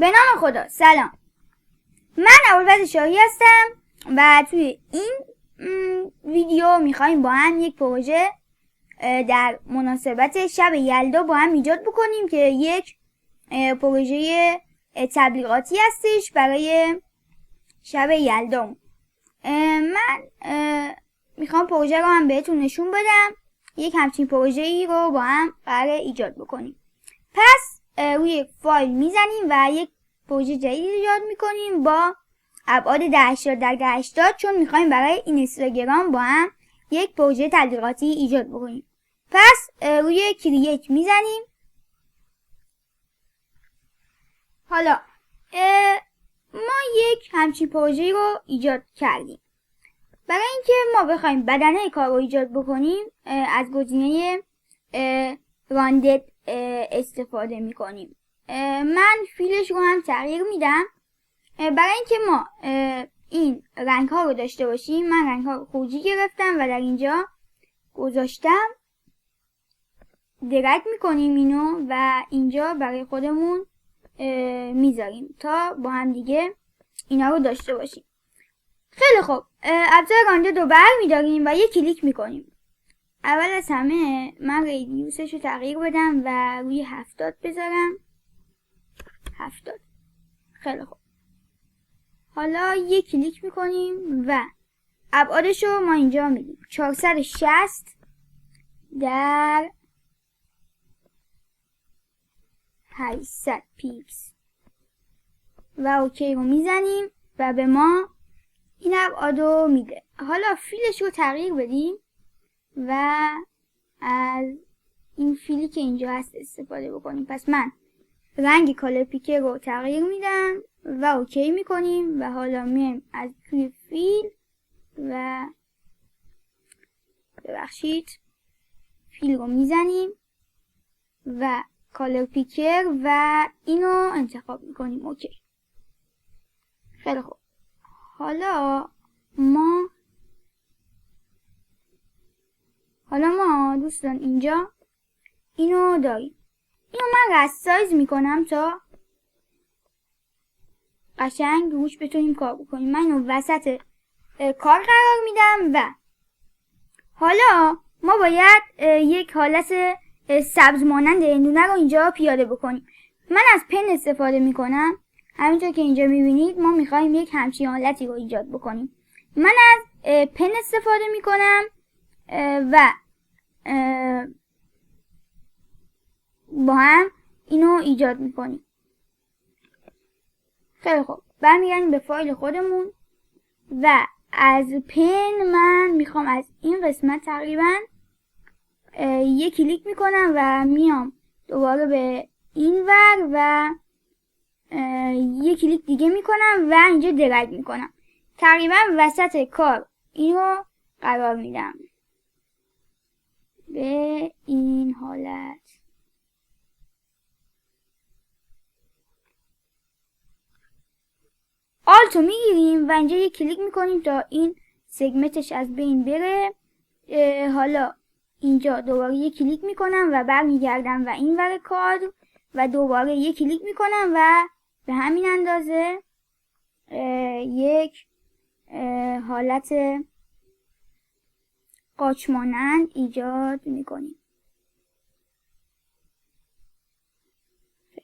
به نام خدا. سلام، من ابوالفضل شاهی هستم و توی این ویدیو میخوایم با هم یک پروژه در مناسبت شب یلدا با هم ایجاد بکنیم که یک پروژه تبلیغاتی هستش برای شب یلدا. من میخوام پروژه رو هم بهتون نشون بدم. یک همچین پروژه ای رو با هم قراره ایجاد بکنیم. پس روی فایل میزنیم و یک پروژه جدید ایجاد میکنیم با ابعاد 1080x1080 چون میخوایم برای اینستاگرام با هم یک پروژه تبلیغاتی ایجاد بکنیم. پس روی کرییت میزنیم. حالا ما یک همچین پروژه رو ایجاد کردیم. برای اینکه ما بخوایم بدنه کار رو ایجاد بکنیم از گزینه راندد استفاده میکنیم. من فیلش رو هم تغییر میدم. برای اینکه ما این رنگ ها رو داشته باشیم من رنگ ها رو خروجی گرفتم و در اینجا گذاشتم. درگ میکنیم اینو و اینجا برای خودمون میذاریم تا با هم دیگه اینا رو داشته باشیم. خیلی خوب، ابزار راندد رو برمیداریم و یک کلیک میکنیم. اول از همه من ریدیوسش رو تغییر بدم و روی 70 بذارم. 70. خیلی خوب، حالا یک کلیک میکنیم و ابعادش رو ما اینجا میدیم 460 در 800 پیکس و اوکی رو میزنیم و به ما این ابعاد رو میده. حالا فیلش رو تغییر بدیم و از این فیلی که اینجا هست استفاده بکنیم. پس من رنگ کالر پیکر رو تغییر میدم و اوکی میکنیم و حالا میایم از توی فیل و فیل رو میزنیم و کالر پیکر و اینو انتخاب میکنیم. اوکی. خیلی خوب، حالا ما دوستان اینجا اینو داریم. اینو من رست سایز میکنم تا قشنگ روش بتونیم کار بکنیم. من اینو وسط کار قرار میدم و حالا ما باید یک حالت سبز مانند هندونه رو اینجا پیاده بکنیم. من از پن استفاده میکنم. همینطور که اینجا میبینید ما میخوایم یک همچین حالتی رو ایجاد بکنیم. من از پن استفاده میکنم و با هم اینو ایجاد میکنیم. خیلی خوب، برمیگردیم به فایل خودمون و از پن من میخوام از این قسمت تقریبا یک کلیک میکنم و میام دوباره به این ور و یک کلیک دیگه میکنم و اینجا درگ میکنم. تقریبا وسط کار اینو قرار میدم به این حالت. آلتو میگیریم و اینجا یک کلیک میکنیم تا این سگمنتش از بین بره. حالا اینجا دوباره یک کلیک میکنم و برمیگردم و این ور کار و دوباره یک کلیک میکنم و به همین اندازه یک حالت قاچ مانند ایجاد میکنیم.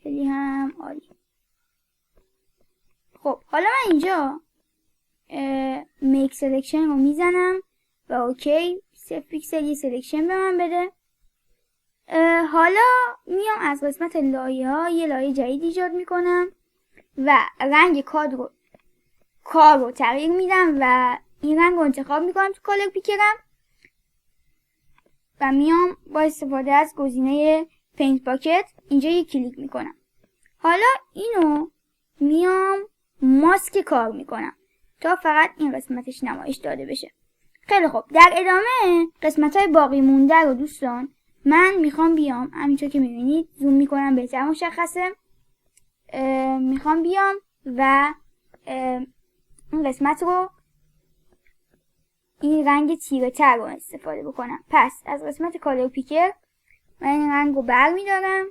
خیلی هم عالی. خب حالا من اینجا میک سلکشن رو میزنم و اوکی. 0 پیکسل یه سلکشن به من بده. حالا میام از قسمت لایه ها یه لایه جدید ایجاد میکنم و رنگ کار رو تغییر میدم و این رنگ رو انتخاب میکنم تو کالر پیکرم و میام با استفاده از گزینه پینت باکت اینجا یک کلیک میکنم. حالا اینو میام ماسک کار میکنم تا فقط این قسمتش نمایش داده بشه. خیلی خوب، در ادامه قسمت های باقی مونده رو دوستان من میخوام بیام همینطور که میبینید زوم میکنم بهتر مشخصه. میخوام بیام و این قسمت رو این رنگ تیره تر رو استفاده بکنم. پس از قسمت کالر پیکر من این رنگ رو بر میدارم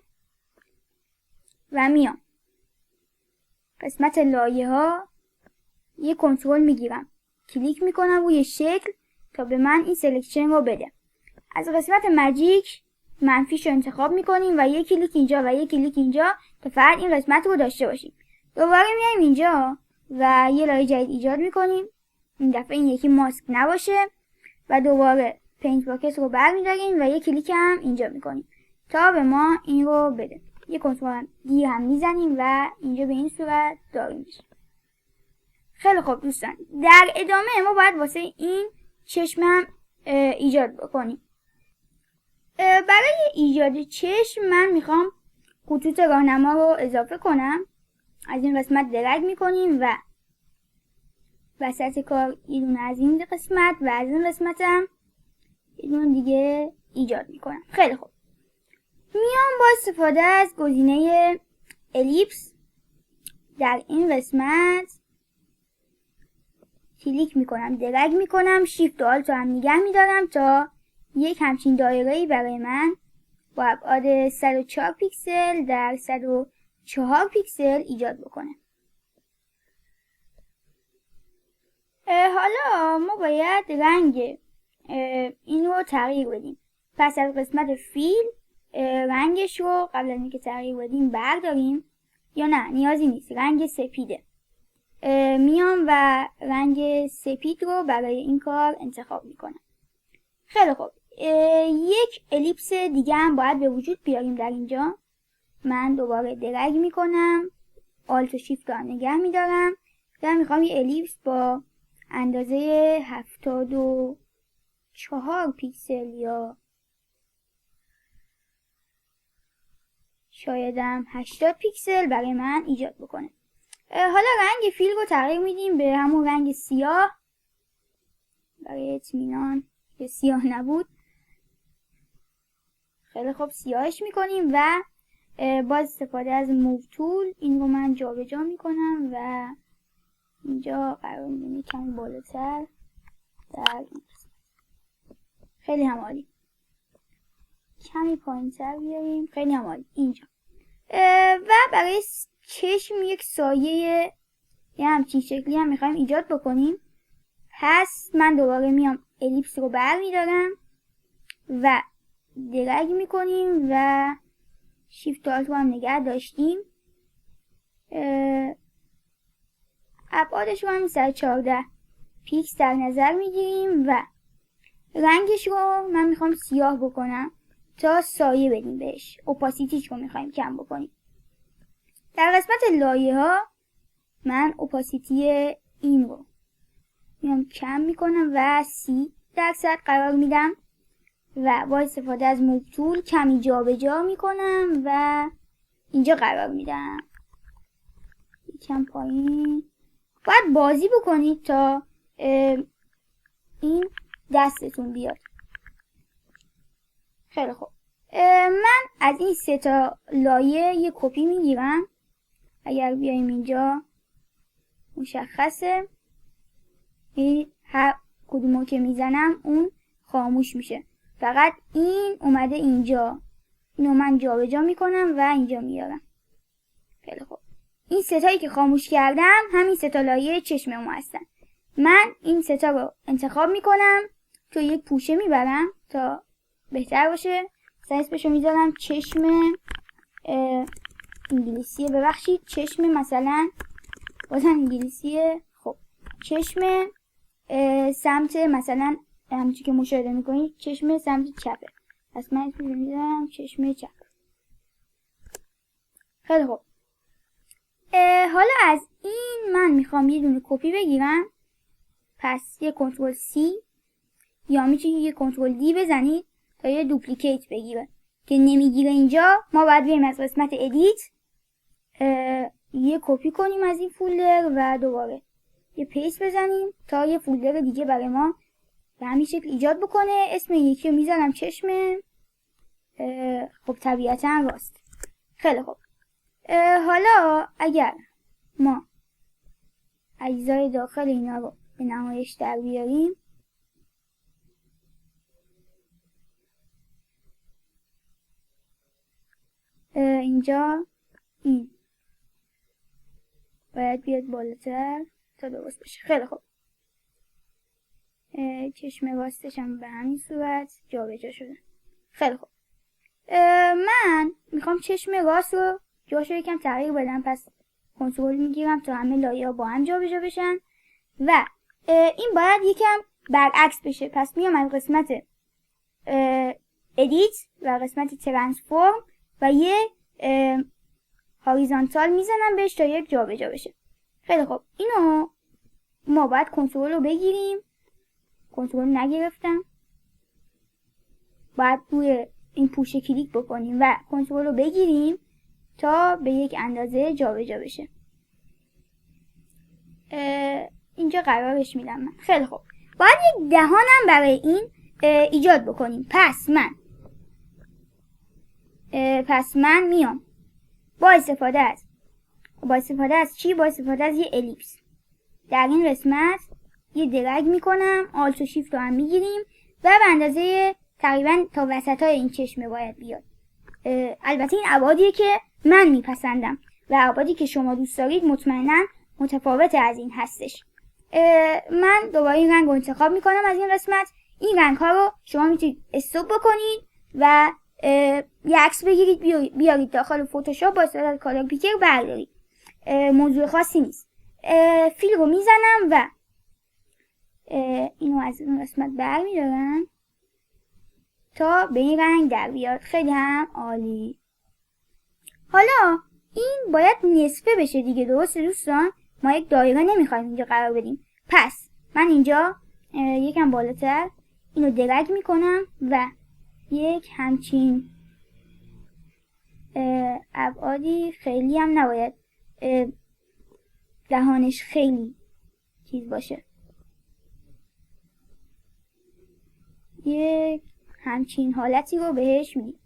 و میام قسمت لایه ها یه کنترل میگیرم، کلیک میکنم روی شکل تا به من این سلکشن رو بده. از قسمت ماجیک منفیش رو انتخاب میکنیم و یک کلیک اینجا و یک کلیک اینجا تا فقط این قسمت رو داشته باشیم. دوباره میایم اینجا و یه لایه جدید ایجاد میکنیم. این دفعه این یکی ماسک نباشه و دوباره پینت باکس رو برمیداریم و یک کلیک هم اینجا میکنیم تا به ما این رو بده. یک کنترل دی هم میزنیم و اینجا به این صورت داریم میشه. خیلی خوب دوستان، در ادامه ما باید واسه این چشم هم ایجاد بکنیم. برای ایجاد چشم من میخوام خطوط راهنما رو اضافه کنم. از این قسمت درگ میکنیم و وسط کار یه دونه از این قسمت و از این قسمت هم یه دونه دیگه ایجاد میکنم. خیلی خوب، میام با استفاده از گزینه الیپس در این قسمت کلیک میکنم، درگ میکنم، شیفت و آلت رو هم نگه میدارم تا یک همچین دایره‌ای برای من با ابعاد 104 پیکسل در 104 پیکسل ایجاد بکنه. حالا ما باید رنگ این رو تغییر بدیم. پس از قسمت فیل رنگش رو قبل از اینکه تغییر بدیم برداریم، یا نه نیازی نیست، رنگ سپیده. میام و رنگ سپید رو برای این کار انتخاب میکنم. خیلی خوب، یک الیپس دیگه هم باید به وجود بیاریم در اینجا. من دوباره درگ میکنم، آلت و شیفت رو نگه میدارم و میخوام یه الیپس با اندازه 74 پیکسل یا شایدم 80 پیکسل برای من ایجاد بکنه. حالا رنگ فیل رو تغییر میدیم به همون رنگ سیاه برای اطمینان که سیاه نبود. خیلی خوب، سیاهش میکنیم و با استفاده از موو تول این رو من جابجا میکنم و اینجا قرار میدیم کمی بالاتر در این قسمت. خیلی هم عالی. کمی پایین‌تر بیاریم. خیلی هم عالی اینجا. و برای چشم یک سایه یه همچین شکلی هم میخوایم ایجاد بکنیم. پس من دوباره میام الیپس رو برمیدارم و درگ میکنیم و شیفت آلت رو هم نگه داشتیم. ابعادش رو هم 114 پیکس در نظر میگیریم و رنگش رو من میخوام سیاه بکنم تا سایه بدیم بهش. اوپاسیتیش رو میخوایم کم بکنیم. در قسمت لایه ها من اوپاسیتی این رو میام کم میکنم و 30% قرار میدم و با استفاده از موو تول کمی جابجا میکنم و اینجا قرار میدم. یکم پایین. باید بازی بکنید تا این دستتون بیاد. خیلی خوب، من از این 3 تا لایه یه کپی میگیرم. اگر بیایم اینجا مشخصه هر کدومو که میزنم اون خاموش میشه، فقط این اومده اینجا. اینو من جابجا میکنم و اینجا میارم. خیلی خوب، این 3 تایی که خاموش کردم همین 3 تا لایه چشم ما هستن. من این 3 تا رو انتخاب میکنم، تو یک پوشه میبرم تا بهتر باشه. اسمشو میذارم چشم انگلیسیه، ببخشید چشم مثلا بازم انگلیسیه. خب چشم سمت مثلا همچی که مشاهده میکنید چشم سمت چپه، پس من اسمشو میذارم چشم چپ. خیلی خوب، حالا از این من میخوام یه دونه کپی بگیرم. پس یه کنترل سی یا میتونید یه کنترل دی بزنید تا یه دوپلیکیت بگیره. که نمیگیره اینجا ما باید بریم از قسمت ادیت یه کپی کنیم از این فولدر و دوباره یه پیست بزنیم تا یه فولدر دیگه برای ما به همین شکل ایجاد بکنه. اسم یکی رو میذارم چشم. خب طبیعتا راست. خیلی خوب، حالا اگر ما اجزای داخل اینا رو به نمایش در بیاریم، اینجا این باید بیاد بالاتر تا درست بشه. خیلی خوب. چشم راستش هم به همین صورت جابجا شده. خیلی خوب. من میخوام چشم راست رو جاشو یکم تغییر بدم، پس کنترل میگیرم تا همه لایه ها با هم جابجا بشن و این باید یکم برعکس بشه. پس میام از قسمت ادیت و قسمت ترانسفورم و یه هاریزانتال میزنم بهش تا یک جابجا بشه. خیلی خوب. اینو ما باید کنترل رو بگیریم. کنترل نگرفتم. باید روی این پوشه کلیک بکنیم و کنترل رو بگیریم تا به یک اندازه جابجا بشه. اینجا قرارش میدم من. خیلی خوب. باید یک دهانم برای این ایجاد بکنیم. پس من میام با استفاده از چی؟ با استفاده از یه الیپس در این قسمت یه درگ میکنم. آلت و شیفت رو هم میگیریم و به اندازه تقریبا تا وسط های این چشمه باید بیاد. البته این ابعادیه که من میپسندم و ابعادی که شما دوست دارید مطمئنا متفاوت از این هستش. من دوباره این رنگ رو انتخاب میکنم از این قسمت. این رنگ ها رو شما میتونید استوب بکنید و یه عکس بگیرید بیارید داخل فتوشاپ با استفاده از کالر پیکر بردارید. موضوع خاصی نیست. فیل رو میزنم و اینو از این قسمت برمیدارم تا به این رنگ در بیاد. خیلی هم عالی. حالا این باید نصفه بشه دیگه، درسته دوستان؟ ما یک دایره نمیخوایم اینجا قرار بدیم. پس من اینجا یکم بالاتر اینو درگ میکنم و یک همچین ابعادی، خیلی هم نباید دهانش خیلی چیز باشه، یک همچین حالتی رو بهش میدیم.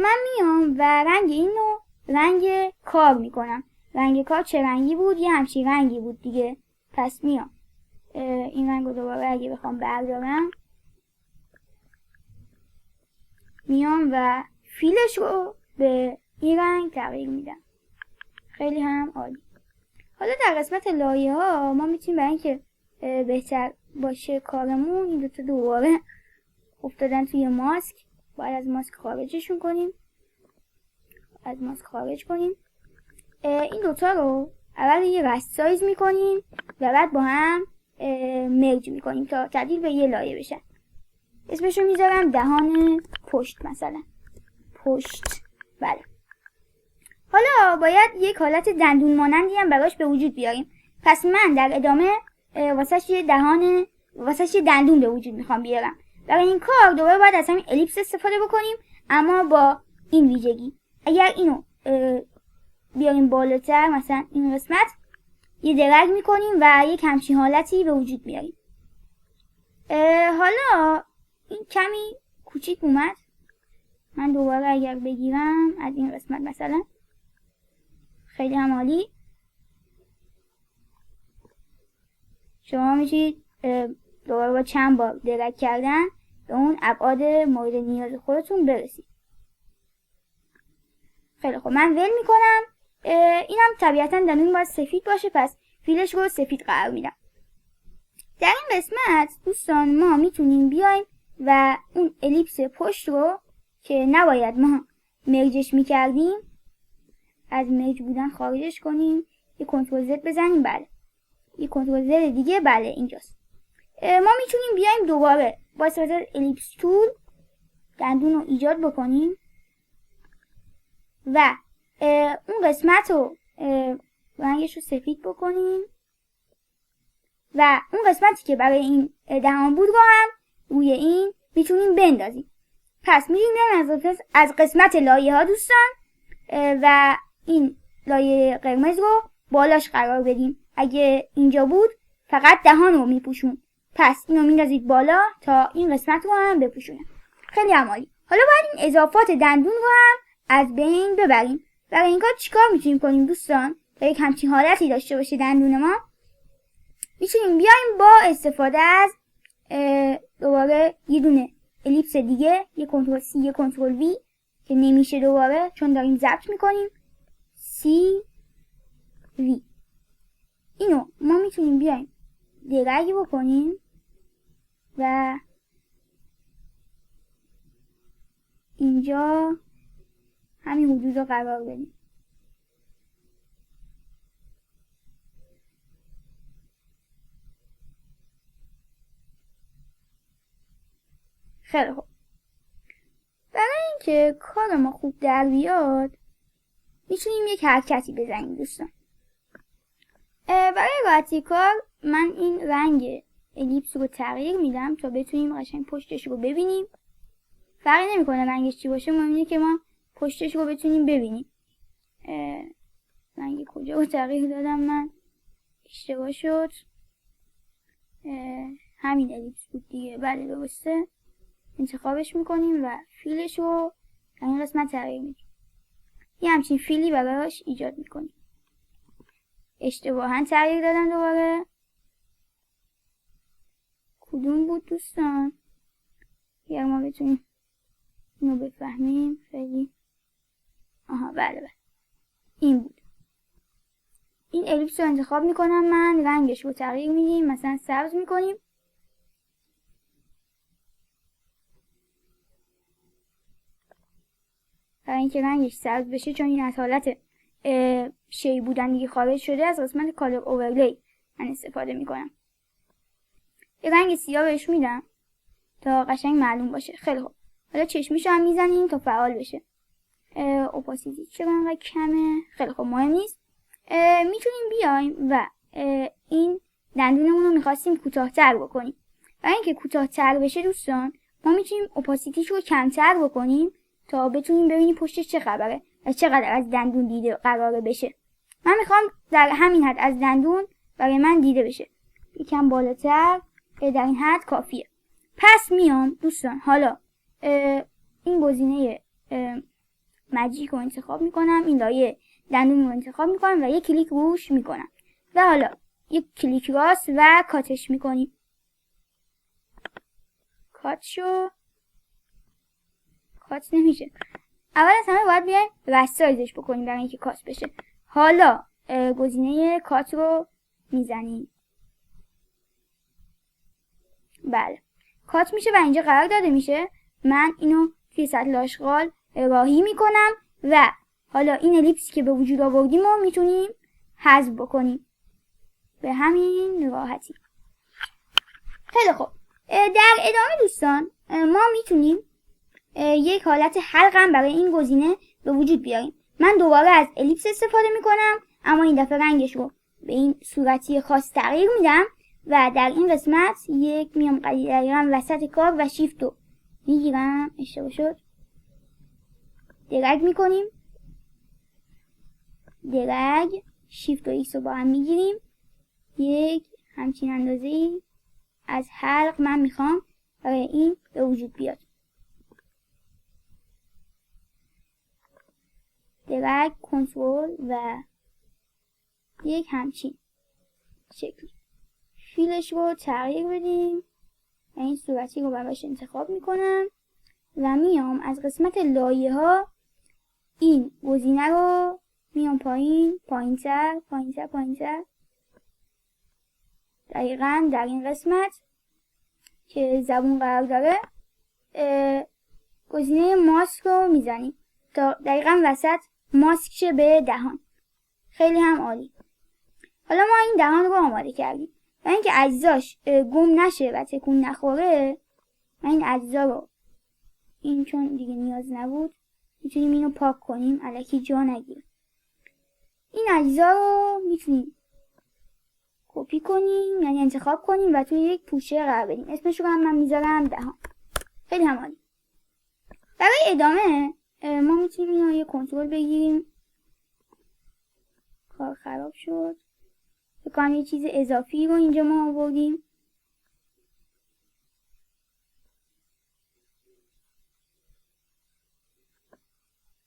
من میام و رنگ اینو رنگ کار میکنم. رنگ کار چه رنگی بود؟ یه همچین رنگی بود دیگه. پس میام این رنگ رو دوباره اگه بخوام بردارم میام و فیلش رو به این رنگ تغییر میدم. خیلی هم عالی. حالا در قسمت لایه ها ما میتونیم برای اینکه بهتر باشه کارمون این دوتا دوباره افتادن توی ماسک، باید از ماسک خارجشون کنیم. از ماسک خارج کنیم. این دوتا رو اول یه رست سایز میکنیم و بعد با هم مرج میکنیم تا تبدیل به یه لایه بشن. اسمشو میذارم دهان پشت مثلا. پشت. بله. حالا باید یک حالت دندون مانندی هم براش به وجود بیاریم. پس من در ادامه واسش یه دندون به وجود میخوام بیارم. برای این کار دوباره باید از همین الیپس استفاده بکنیم، اما با این ویژگی. اگر اینو بیاریم بالاتر، مثلا این قسمت یه درگ میکنیم و یک همچین حالتی به وجود میاریم. حالا این کمی کوچیک اومد. من دوباره اگر بگیرم از این قسمت مثلا، خیلی هم عالی. شما میشید دوباره با چند بار درگ کردن به اون ابعاد مورد نیاز خودتون برسید. خیلی خوب. من ول میکنم. اینم طبیعتا دندون باید سفید باشه، پس فیلش رو سفید قرار میدم. در این قسمت دوستان ما میتونیم بیایم و اون الیپس پشت رو که نباید ما مرجش میکردیم از مرج بودن خارجش کنیم. یه کنترل زد بزنیم. بله. یه کنترل زد دیگه. بله اینجاست. ما میتونیم بیایم دوباره با استفاده از الیپس تول دندون رو ایجاد بکنیم و اون قسمت رو رنگش رو سفید بکنیم و اون قسمتی که برای این دهان بود رو هم روی این میتونیم بندازیم. پس میتونیم از قسمت لایه ها دوستان و این لایه قرمز رو بالاش قرار بدیم. اگه اینجا بود فقط دهان رو میپوشون، پس اینو میندازید بالا تا این قسمت رو هم بپوشونه. خیلی عالی. حالا باید این اضافات دندون رو هم از بین ببریم. برای این کار چیکار میتونیم کنیم دوستان تا یک همچین حالتی داشته باشه دندون ما؟ میتونیم بیایم با استفاده از دوباره یه دونه الیپس دیگه، یه کنترل سی یه کنترل وی که نمیشه دوباره چون داریم ضبط میکنیم، سی وی اینو ما میتونیم بیایم درگ بکنیم و اینجا همین حدود رو قرار بدیم. خیلی خوب. برای اینکه کار ما خوب در بیاد میتونیم یک حرکتی بزنیم دوستان. برای راحتی کار من این رنگ الیپس رو تغییر میدم تا بتونیم قشنگ پشتش رو ببینیم. فرقی نمیکنه رنگش چی باشه، مهم اینه که ما پشتش رو بتونیم ببینیم. رنگ کجا رو تغییر دادم من؟ اشتباه شد. همین الیپس بود دیگه. بله درسته. انتخابش میکنیم و فیلش رو در این قسمت تغییر میدیم. یه همچین فیلی براش ایجاد میکنیم. اشتباها تغییر دادم دوباره. کدوم بود دوستان؟ اگر ما بتونیم اینو بفهمیم خیلی. آها بله. این بود. این الیپس رو انتخاب میکنم من، رنگش رو تغییر میدیم، مثلا سبز میکنیم. برای اینکه رنگش سبز بشه، چون این از حالت شی بودن دیگه خارج شده، از قسمت کالر اوورلی من استفاده میکنم. یه رنگ سیاه بهش میدم تا قشنگ معلوم باشه. خیلی خوب. حالا چشمیشو هم میزنیم تا فعال بشه. اوپاسیتی چرا انقدر کمه؟ خیلی خوب مهم نیست. میتونیم بیایم و این دندونمون رو میخواستیم کوتاه‌تر بکنیم. برای اینکه کوتاه‌تر بشه دوستان ما میتونیم اوپاسیتیش رو کمتر بکنیم تا بتونیم ببینیم پشتش چه خبره و چقدر از دندون دیده قراره بشه. من میخوام در همین حد از دندون برای من دیده بشه. یکم بالاتر، در این حد کافیه. پس میام دوستان حالا این گزینه ماجیک رو انتخاب میکنم، این لایه دندون رو انتخاب میکنم و یک کلیک روش میکنم و حالا یک کلیک راست و کاتش میکنیم. کات نمیشه. اول از همه باید بیایم رستایزش بکنیم برای اینکه کات بشه. حالا گزینه کات رو میزنیم. بله کات میشه و اینجا قرار داده میشه. من اینو توی سطل آشغال راهی میکنم و حالا این الیپسی که به وجود آوردیم رو میتونیم حذف بکنیم به همین راحتی. خیلی خوب. در ادامه دوستان ما میتونیم یک حالت حلقم برای این گزینه به وجود بیاریم. من دوباره از الیپس استفاده میکنم، اما این دفعه رنگش رو به این صورتی خاص تغییر میدم و در این قسمت یک میام دقیقا وسط کار و شیفت رو میگیرم. اشتباه شد. درگ میکنیم. درگ شیفت و ایکس رو با هم میگیریم. یک همچین اندازه‌ای از حلق من میخوام برای این به وجود بیاد. درگ کنترل و یک همچین شکلی فیلش رو تغییر بدیم و این صورتی رو براش انتخاب میکنم و میام از قسمت لایه ها این گزینه رو میام پایینتر دقیقا در این قسمت که زبون قرار داره گزینه ماسک رو میزنیم تا دقیقا وسط ماسک شه به دهان. خیلی هم عالی. حالا ما این دهان رو آماده کردیم و اینکه اجزاش گم نشه و تکون نخوره من این اجزا رو این چون دیگه نیاز نبود میتونیم اینو پاک کنیم الکی جا نگیره. این اجزا رو میتونیم کپی کنیم یعنی انتخاب کنیم و توی یک پوشه قرار بدیم. اسمش رو هم من میذارم دهان. خیلی هم عالی. برای ادامه ما میتونیم اینو یه کنترل بگیریم. کار خراب شد. بکنم یه چیز اضافی رو اینجا ما آوردیم.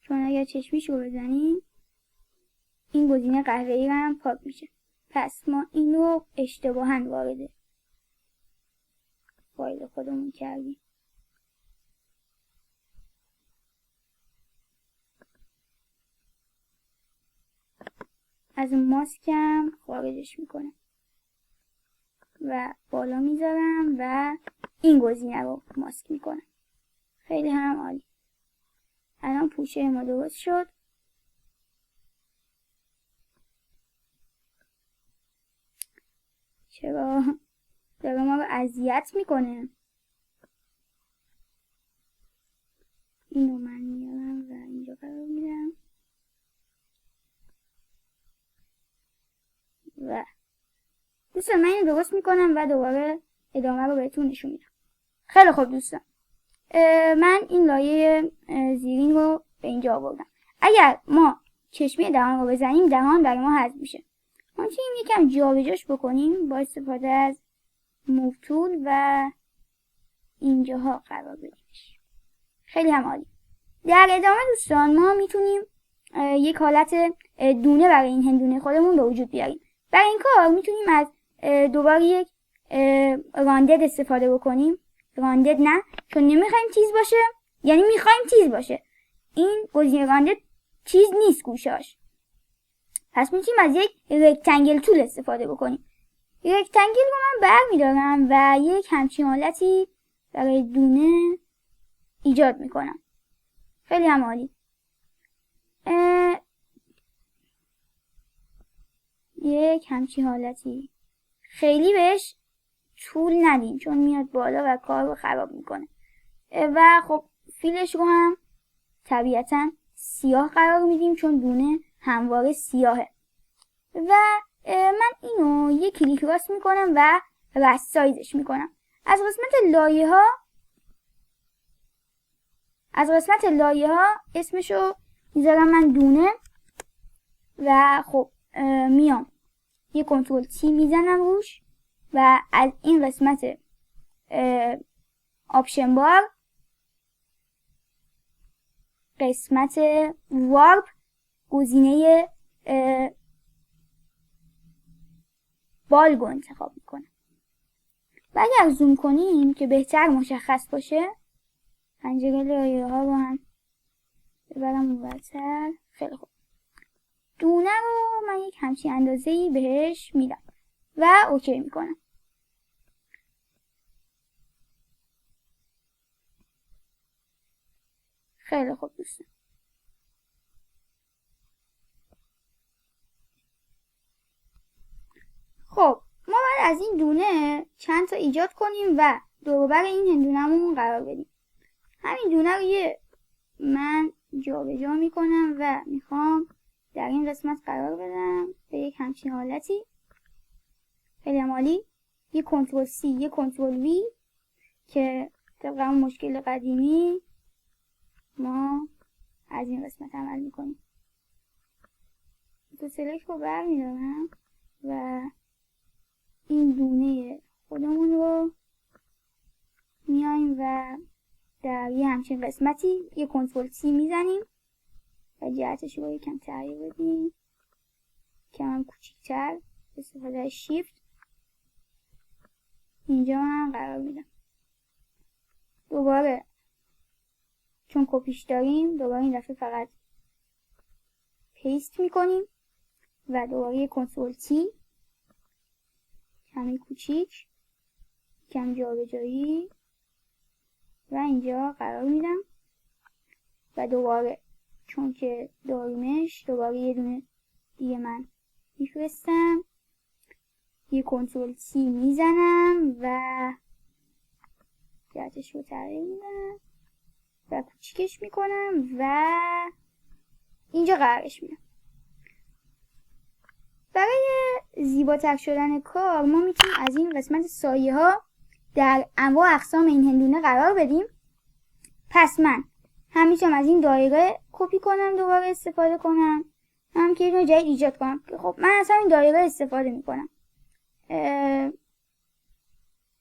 چون اگر چشمیش رو بزنیم این گزینه قهوه‌ای هم پاک میشه. پس ما این رو اشتباهاً وارد فایل خودمون کردیم. از ماسکم خارجش میکنم و بالا میذارم و این گزینه رو ماسک میکنم. خیلی هم عالی. الان پوشه ما درست شد. چرا داره ما رو اذیت میکنه؟ اینو من میارم و اینجا قرار میدم و دوستان من اینو درست میکنم و دوباره ادامه رو بهتون نشون میدم. خیلی خوب دوستان، من این لایه زیرین رو به اینجا آوردم. اگر ما چشمی دهان رو بزنیم دهان برای ما حذف میشه. ما میتونیم یکم جابجاش بکنیم با استفاده از موو تول و اینجاها قرار بدیمش. خیلی هم عالی. در ادامه دوستان ما میتونیم یک حالت دونه برای این هندونه خودمون به وجود بیاریم. برای این کار میتونیم از دوباره یک راندد استفاده بکنیم. راندد نه، چون نمیخوایم تیز باشه، یعنی میخوایم تیز باشه. این گزینه راندد تیز نیست گوشاش. پس میتونیم از یک رکتنگل تول استفاده بکنیم. رکتنگل رو من برمیدارم و یک همچین حالتی برای دونه ایجاد میکنم. خیلی هم عالی. یک همچین حالتی خیلی بهش طول ندیم چون میاد بالا و کار رو خراب میکنه. و خب فیلش رو هم طبیعتا سیاه قرار میدیم چون دونه همواره سیاهه. و من اینو یک کلیک راست میکنم و رست سایزش میکنم. از قسمت لایه ها اسمشو میذارم من دونه و خب میام یه کنترل تی میزنم روش و از این قسمت آپشن بار قسمت وارپ گزینه بالگ رو انتخاب میکنم و اگر زوم کنیم که بهتر مشخص باشه پنجره لایه ها رو هم ببرم اونورتر. خیلی خوب. دونه رو من یک همچین اندازه‌ای بهش میدم و اوکی میکنم. خیلی خوب دوستان. خب ما باید از این دونه چند تا ایجاد کنیم و دوروبر این هندونمون قرار بدیم. همین دونه رو من جابجا میکنم و میخوام در این قسمت قرار بدم به یک همچین حالتی. خیلی عالی. یک کنترل سی، یک کنترل وی که طبق اون مشکل قدیمی ما از این قسمت عمل میکنیم. تو سلکت رو برمیدارم و این دونه خودمون رو میایم و در یه همچین قسمتی یه کنترل سی میزنیم و جهتش رو یکم تغییر بدیم کم کوچیک‌تر استفاده از شیفت اینجا من قرار میدم. دوباره چون کپیش داریم دوباره این دفعه فقط پیست میکنیم و دوباره یه کنترل تی کمی کوچیک کم جابجایی و اینجا قرار میدم و دوباره چون که داریمش دوباره یه دونه دیگه من میفرستم یه کنترل تی میزنم و جهتش رو تغییر میدم و کوچیکش میکنم و اینجا قرارش میدم. برای زیباتر شدن کار ما میتونیم از این قسمت سایه ها در انواع اقسام این هندونه قرار بدیم. پس من هم میتونم از این دایره کپی کنم دوباره استفاده کنم، هم که اینو جدید ایجاد کنم. خب من از همین دایره استفاده میکنم.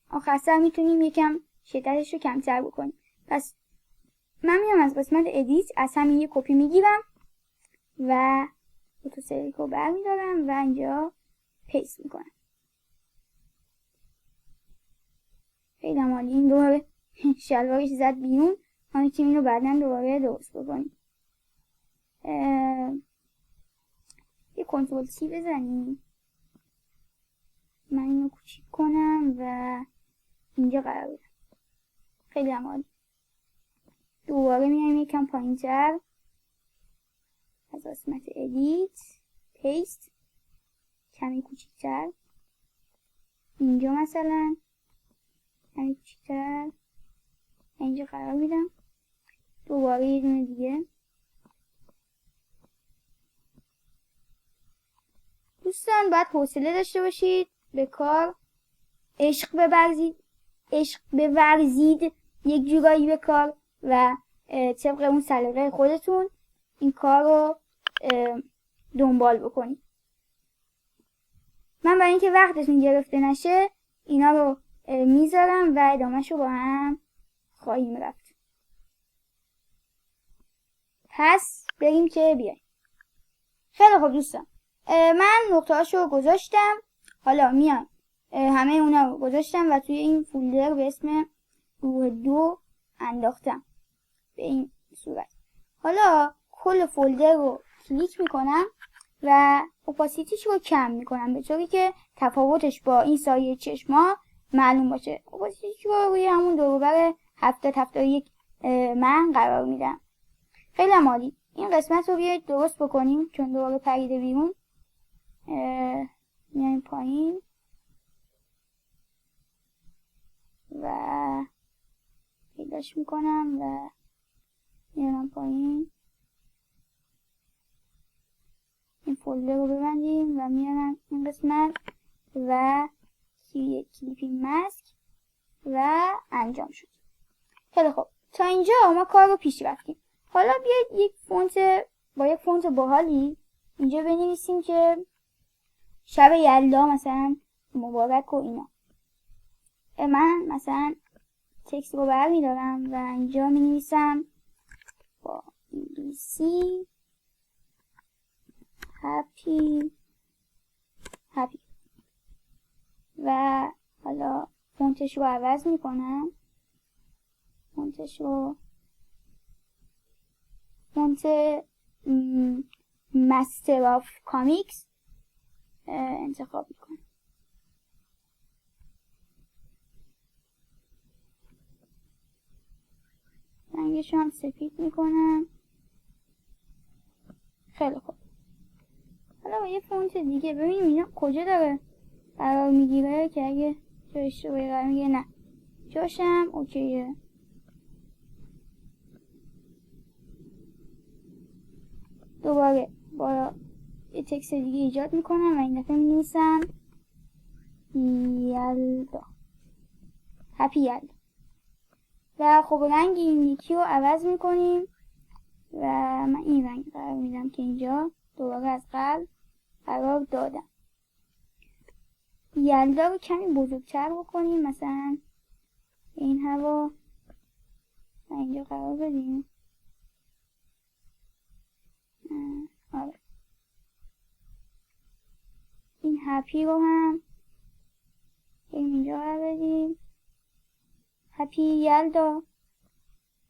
آخر سر میتونیم یکم شدتش رو کمتر بکنیم. پس من میام از قسمت ادیت از همین یه کپی میگیرم و تو سلکت رو برمیدارم و اینجا پیست میکنم. خیلی عالی. این دوباره شلوارش زد بیرون. ما میتونیم اینو بعداً دوباره درست بکنیم. یه کنترل سی بزنیم. من اینو کوچیک کنم و اینجا قرار بدم. خیلی عالی. دوباره میایم یکم پایین تر از قسمت ادیت، پیست، کمی کوچیکتر اینجا مثلا، کمی کوچیکتر اینجا قرار میدم. دوباره یه دونه دیگه. دوستان باید حوصله داشته باشید به کار، عشق بورزید یک جورایی به کار و طبق اون سلیقه خودتون این کار رو دنبال بکنید. من برای اینکه وقتتون گرفته نشه اینا رو میذارم و ادامهش رو با هم خواهیم رفت. پس بریم که بیایم. خیلی خوب دوستان، من نقطه هاشو گذاشتم. حالا میام همه اونا رو گذاشتم و توی این فولدر به اسم گروه 2 انداختم به این صورت. حالا کل فولدر رو کلیک میکنم و اپاسیتیش رو کم میکنم به طوری که تفاوتش با این سایه چشما معلوم باشه. اپاسیتیش رو روی همون دوروبر 70-71 من قرار میدم. خیلی عالی. این قسمت رو بیایید درست بکنیم چون دوباره پریده بیرون. میایم پایین و پیداش میکنم و میارم پایین. این فولدر رو ببندیم و میارم این قسمت و کلیپینگ ماسک و انجام شد. خیلی خوب، تا اینجا ما کار رو پیش رفتیم. حالا بیایید با یک فونت باحالی اینجا بنویسیم که شب یلدا مثلا مبارک و اینا. من مثلا تکست رو برمیدارم و اینجا مینویسم با انگلیسی هپی و حالا فونتش رو عوض میکنم. فونت مستر آف کامیکس انتخاب میکنم. رنگش هم سفید میکنم. خیلی خوب. حالا با یه فونت دیگه ببینیم اینا کجا داره قرار میگیره که اگه جایش رو قرار میگیره. نه جاشم اوکیه. دوباره با یه تکست دیگه ایجاد میکنم و این دفعه مینویسم یلدا، هپی یلدا. و خب رنگ این یکی رو عوض میکنیم و من این رنگ قرار میدم که اینجا دوباره از قبل قرار دادم. یلدا رو کمی بزرگتر بکنیم، مثلا این هوا و اینجا قرار بدیم. آره. این هپی رو هم اینجا قرار بدیم، هپی یلدا،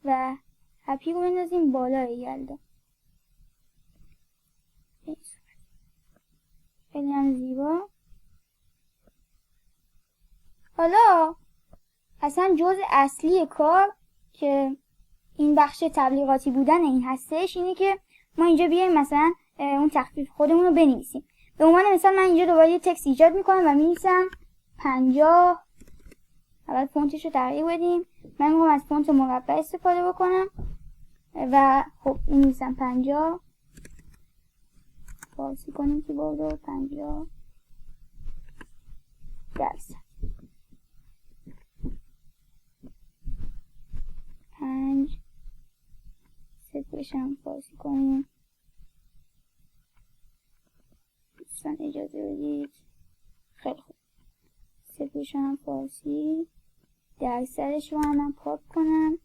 و هپی رو بندازیم بالای یلدا. خیلی هم زیبا. حالا اصلا جزء اصلی کار که این بخش تبلیغاتی بودن این هستش اینه که ما اینجا بیایم مثلا اون تخفیف خودمون رو بنویسیم. به عنوان مثال من اینجا دوباره یه تکست ایجاد میکنم و مینویسم 50. اول فونتش رو تغییر بدیم. من میخوام از فونت مربع استفاده بکنم و خب مینویسم 50. فارسی کنیم که بردو 50%. 5 صفرشم فارسی کنیم. دوستان اجازه بدید. خیلی خوب. صفرشم فارسی، درصدش رو هم پاک کنم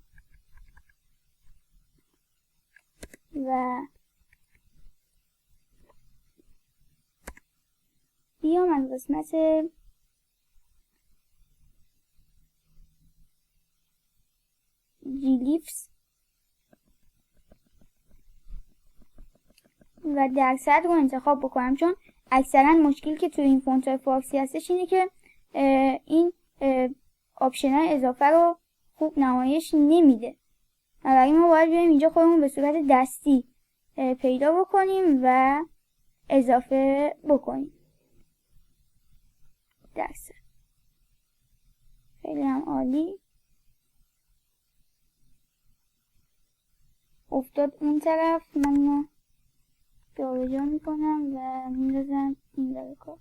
و بیام از قسمت گلیفز و درصد رو انتخاب بکنم، چون اکثرا مشکلی که توی این فونت های فارسی هستش اینه که این آپشن های اضافه رو خوب نمایش نمیده. بنابراین ما باید بیایم اینجا خودمون به صورت دستی پیدا بکنیم و اضافه بکنیم. درصد خیلی هم عالی. افتاد اون طرف، من اینو جابجا میکنم و میندازم این در کار.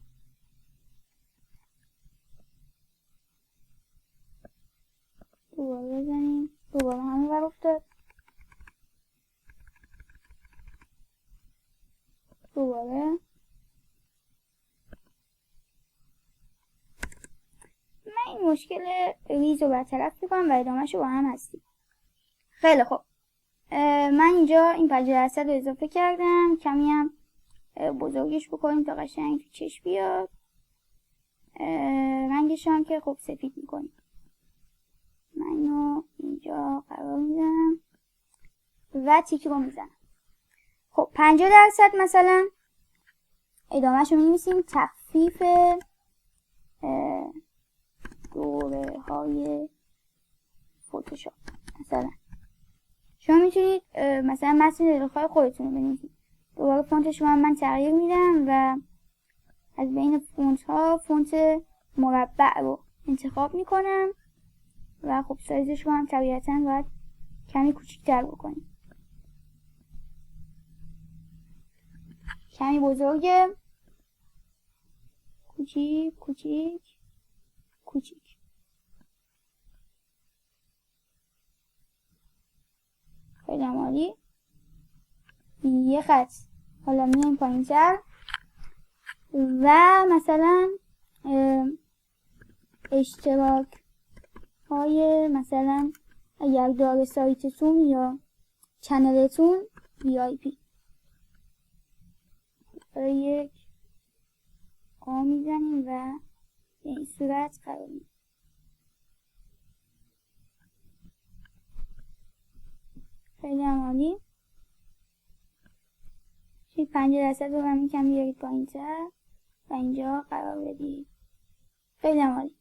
دوباره بزنیم، دوباره همه بر افتاد، دوباره. من این مشکل ریز رو برطرف میکنم و ادامهش رو با هم هستیم. خیلی خوب، من اینجا این 50% رو اضافه کردم، کمی هم بزرگش بکنیم تا قشنگ تو چشم بیاد. رنگش هم که خوب سفید میکنیم. من اینو اینجا قرار میدم و تیک رو میزنم. خب 50% مثلا ادامهش رو می‌نویسیم تخفیف دوره های فتوشاپ. مثلا شما میتونید مثلا متن دلخواه خودتون رو بنویسید. دوباره فونتش رو من تغییر میدم و از بین فونت ها فونت مربع رو انتخاب میکنم و خب سایزش رو هم طبیعتا باید کمی کوچیک‌تر بکنیم. کمی بزرگه، کوچیک کوچیک کوچیک. خیلی عالی. یه خط حالا میایم پایین‌تر و مثلا اشتراک های مثلا اگر داره سایتتون یا چنلتون VIP یک آ میزنیم و به این صورت قرار میدیم. خیلی عالی. 50% رو همین کم بیارید پایین‌تر و اینجا قرار بدید. خیلی عالی.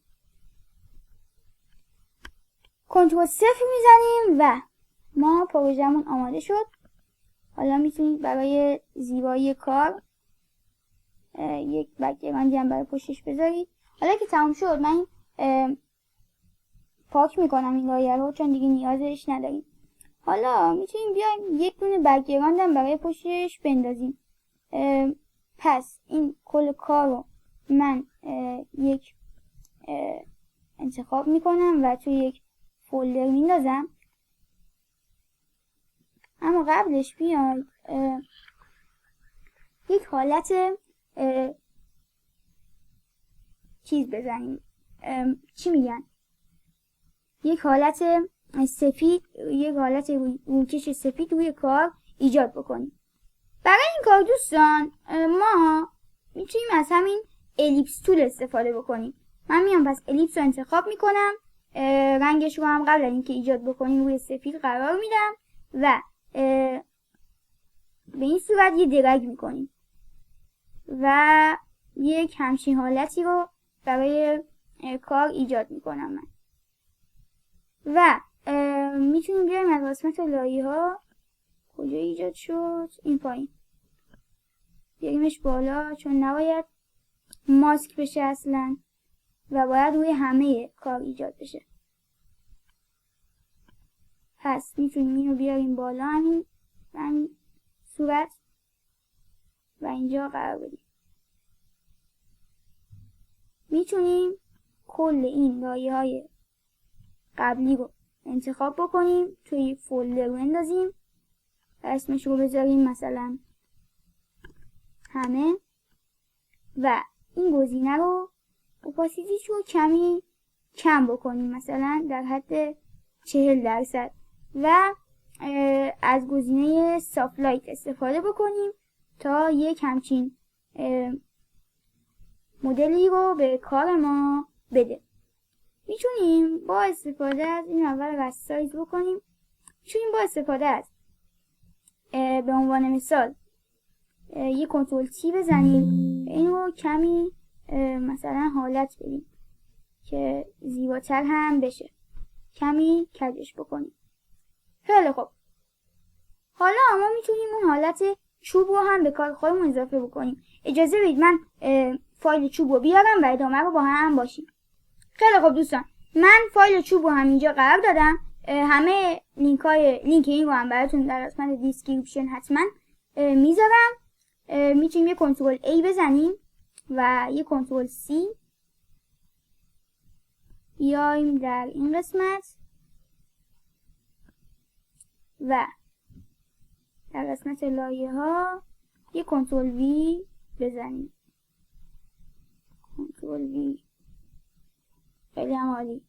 کنترل 0 میزنیم و ما پروژه‌مون آماده شد. حالا میتونید برای زیبایی کار یک بک‌گراند هم برای پشتش بذارید. حالا که تمام شد من پاک میکنم این لایه رو، چون دیگه نیازش نداریم. حالا میتونیم بیایم یک دونه بک‌گراند هم برای پشتش بندازیم. پس این کل کار رو من یک انتخاب میکنم و توی یک فولدر میندازم. اما قبلش بیاید یک حالت چیز بزنیم، چی میگن، یک حالت سفید، یک حالت روکش سفید روی کار ایجاد بکنیم. برای این کار دوستان ما میتونیم از همین الیپس تول استفاده بکنیم. من میام پس الیپس رو انتخاب میکنم، رنگش رو هم قبل اینکه ایجاد بکنیم روی سفید قرار میدم و به این صورت یه درگ میکنیم و یک همچین حالتی رو برای کار ایجاد میکنم من. و میتونیم بیایم از قسمت لایه ها، کجا ایجاد شد، این پایین بیاریمش بالا، چون نباید ماسک بشه اصلا و باید روی همه کار ایجاد بشه. پس میتونیم اینو بیاریم بالا همین صورت و اینجا قرار بدیم. میتونیم کل این لایه های قبلی رو انتخاب بکنیم، توی فولدر رو اندازیم و اسمش رو بذاریم مثلا همه و این گزینه رو اپاسیتیش رو کمی کم بکنیم، مثلا در حد 40% و از گزینه سافت لایت استفاده بکنیم تا یک همچین مدلی رو به کار ما بده. میتونیم با استفاده از این اول رست سایز بکنیم. میتونیم با استفاده از به عنوان مثال یه کنترل تی بزنیم، این رو کمی مثلا حالت بدیم که زیباتر هم بشه، کمی کجش بکنیم. خیلی خوب، حالا ما میتونیم اون حالت چوب رو هم به کار خودمون اضافه بکنیم. اجازه بدید من فایل چوب رو بیارم و ادامه رو با هم باشیم. خیلی خوب دوستان، من فایل چوب رو هم اینجا قرار دادم. همه لینک این رو هم براتون در قسمت دیسکریپشن حتما میذارم. میتونیم یه کنترل A بزنیم و یه کنترل C بیایم در این قسمت و در قسمت لایه ها یه کنترل V بزنیم. کنترل V، خیلی هم عالی.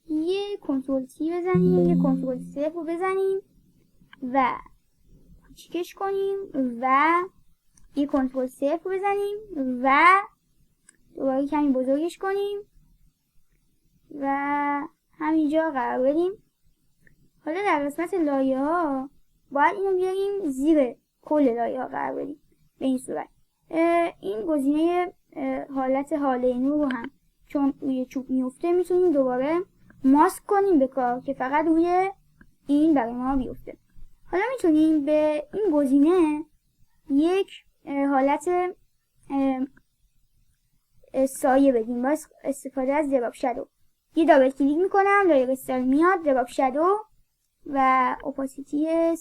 یه کنترل تی بزنیم، یه کنترل صفر رو بزنیم و کوچیکش کنیم و یه کنترل صفر رو بزنیم و دوباره کمی بزرگش کنیم و همینجا قرار بدیم. حالا در قسمت لایه ها باید اینو بیاریم زیر کل لایه ها قرار بدیم به این صورت. این گزینه حالت حاله نور رو هم چون روی چوب میفته میتونیم دوباره ماسک کنیم به کار که فقط روی این برای ما بیفته. حالا میتونیم به این گزینه یک حالت سایه بدیم با استفاده از دراپ شادو. یه دابل کلیک میکنم، لایه استایل میاد، دراپ شادو و اپاسیتی 35%،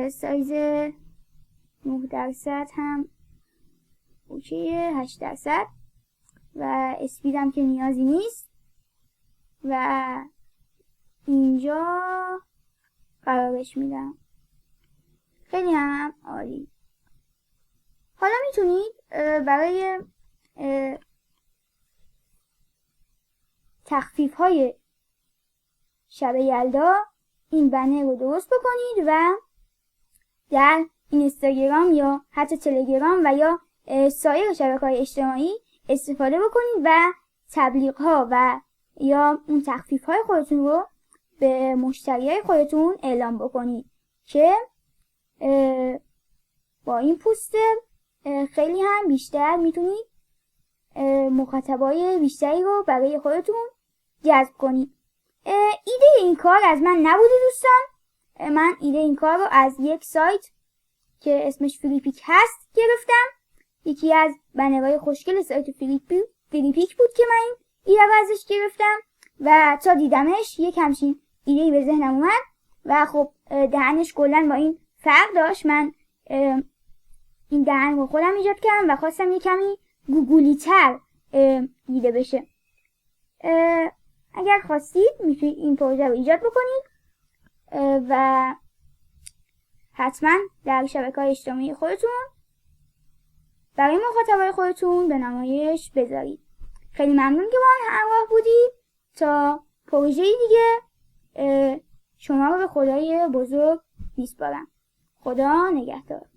سایز 9% هم اوکیه، 8% و اسپید هم که نیازی نیست و اینجا قرارش میدم. خیلی هم عالی. حالا میتونید برای تخفیف های شب یلدا این بنر رو درست بکنید و در اینستاگرام یا حتی تلگرام و یا سایر شبکه‌های اجتماعی استفاده بکنید و تبلیغ ها و یا اون تخفیف های خودتون رو به مشتریای خودتون اعلام بکنید که با این پوستر خیلی هم بیشتر میتونید مخاطبای بیشتری رو برای خودتون جذب کنید. ایده این کار از من نبوده دوستان، من ایده این کار رو از یک سایت که اسمش فریپیک هست گرفتم. یکی از بنرهای خوشگل سایت فریپیک بود که من این ایده رو ازش گرفتم و تا دیدمش یک همچین ایده‌ای به ذهنم اومد و خب دهنش کلا با این فرق داشت. من این دهن رو خودم ایجاد کردم و خواستم یه کمی گوگلی تر دیده بشه. اگر خواستید میتونید این پروژه رو ایجاد بکنید و حتما در شبکه‌های اجتماعی خودتون برای مخاطبای خودتون به نمایش بذارید. خیلی ممنون که با من همراه بودید. تا پروژه دیگه شما رو به خدای بزرگ میسپارم. خدا نگهدار.